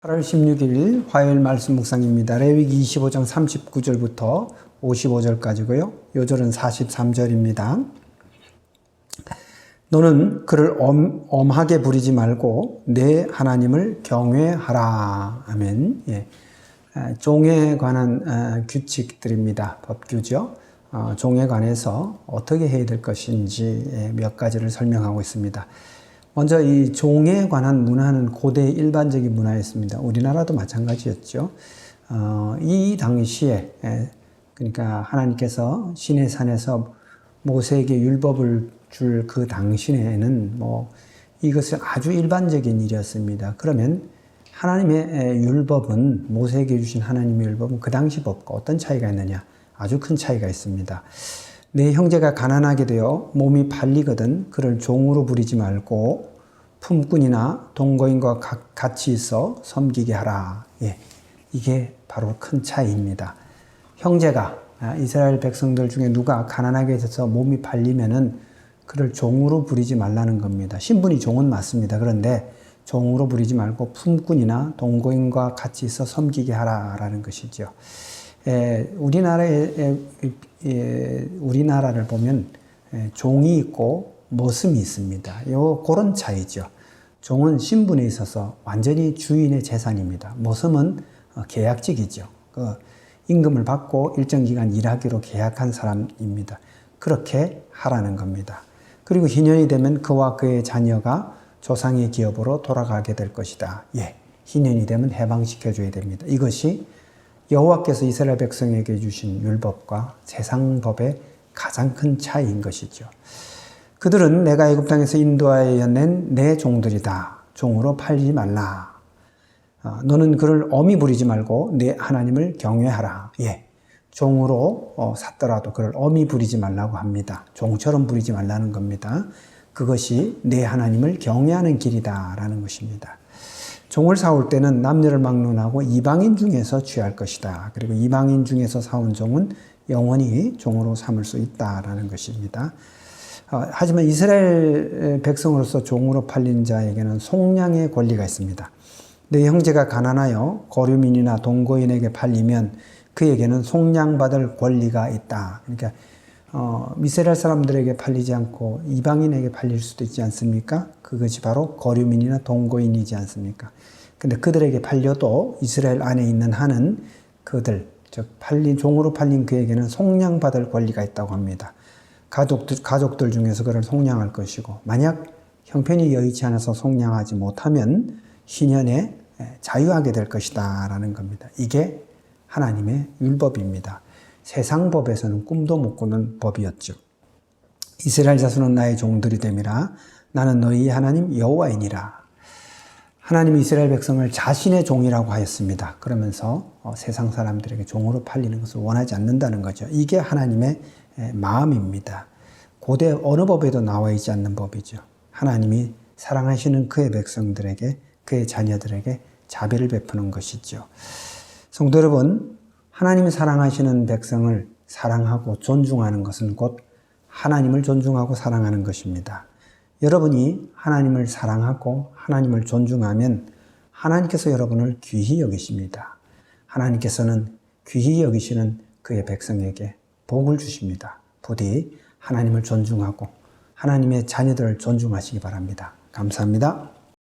8월 16일 화요일 말씀 묵상입니다. 레위기 25장 39절부터 55절까지고요. 요절은 43절입니다. 너는 그를 엄하게 부리지 말고 내 하나님을 경외하라. 아멘. 예. 종에 관한 규칙들입니다. 법규죠. 종에 관해서 어떻게 해야 될 것인지 몇 가지를 설명하고 있습니다. 먼저 이 종에 관한 문화는 고대의 일반적인 문화였습니다. 우리나라도 마찬가지였죠. 이 당시에 그러니까 하나님께서 시내 산에서 모세에게 율법을 줄 그 당시에는 이것은 아주 일반적인 일이었습니다. 그러면 하나님의 율법은 모세에게 주신 하나님의 율법은 그 당시 법과 어떤 차이가 있느냐? 아주 큰 차이가 있습니다. 내 형제가 가난하게 되어 몸이 팔리거든 그를 종으로 부리지 말고 품꾼이나 동거인과 같이 있어 섬기게 하라. 예, 이게 바로 큰 차이입니다. 형제가 이스라엘 백성들 중에 누가 가난하게 돼서 몸이 팔리면은 그를 종으로 부리지 말라는 겁니다. 신분이 종은 맞습니다. 그런데 종으로 부리지 말고 품꾼이나 동거인과 같이 있어 섬기게 하라라는 것이죠. 우리나라를 보면 종이 있고 머슴이 있습니다. 그런 차이죠. 종은 신분에 있어서 완전히 주인의 재산입니다. 머슴은 계약직이죠. 임금을 받고 일정 기간 일하기로 계약한 사람입니다. 그렇게 하라는 겁니다. 그리고 희년이 되면 그와 그의 자녀가 조상의 기업으로 돌아가게 될 것이다. 예, 희년이 되면 해방시켜줘야 됩니다. 이것이 여호와께서 이스라엘 백성에게 주신 율법과 세상법의 가장 큰 차이인 것이죠. 그들은 내가 애굽 땅에서 인도하여 낸 내 종들이다. 종으로 팔지 말라. 너는 그를 엄히 부리지 말고 내 하나님을 경외하라. 예, 종으로 샀더라도 그를 엄히 부리지 말라고 합니다. 종처럼 부리지 말라는 겁니다. 그것이 내 하나님을 경외하는 길이다라는 것입니다. 종을 사올 때는 남녀를 막론하고 이방인 중에서 취할 것이다. 그리고 이방인 중에서 사온 종은 영원히 종으로 삼을 수 있다라는 것입니다. 하지만 이스라엘 백성으로서 종으로 팔린 자에게는 속량의 권리가 있습니다. 내 형제가 가난하여 거류민이나 동거인에게 팔리면 그에게는 속량받을 권리가 있다. 그러니까 이스라엘 사람들에게 팔리지 않고 이방인에게 팔릴 수도 있지 않습니까? 그것이 바로 거류민이나 동거인이지 않습니까? 근데 그들에게 팔려도 이스라엘 안에 있는 한은 그들, 즉 종으로 팔린 그에게는 속량받을 권리가 있다고 합니다. 가족들 중에서 그를 속량할 것이고, 만약 형편이 여의치 않아서 속량하지 못하면 희년에 자유하게 될 것이다 라는 겁니다. 이게 하나님의 율법입니다. 세상 법에서는 꿈도 못 꾸는 법이었죠. 이스라엘 자손은 나의 종들이 됨이라. 나는 너희 하나님 여호와이니라. 하나님이 이스라엘 백성을 자신의 종이라고 하였습니다. 그러면서 세상 사람들에게 종으로 팔리는 것을 원하지 않는다는 거죠. 이게 하나님의 마음입니다. 고대 어느 법에도 나와 있지 않는 법이죠. 하나님이 사랑하시는 그의 백성들에게, 그의 자녀들에게 자비를 베푸는 것이죠. 성도 여러분, 하나님이 사랑하시는 백성을 사랑하고 존중하는 것은 곧 하나님을 존중하고 사랑하는 것입니다. 여러분이 하나님을 사랑하고 하나님을 존중하면 하나님께서 여러분을 귀히 여기십니다. 하나님께서는 귀히 여기시는 그의 백성에게 복을 주십니다. 부디 하나님을 존중하고 하나님의 자녀들을 존중하시기 바랍니다. 감사합니다.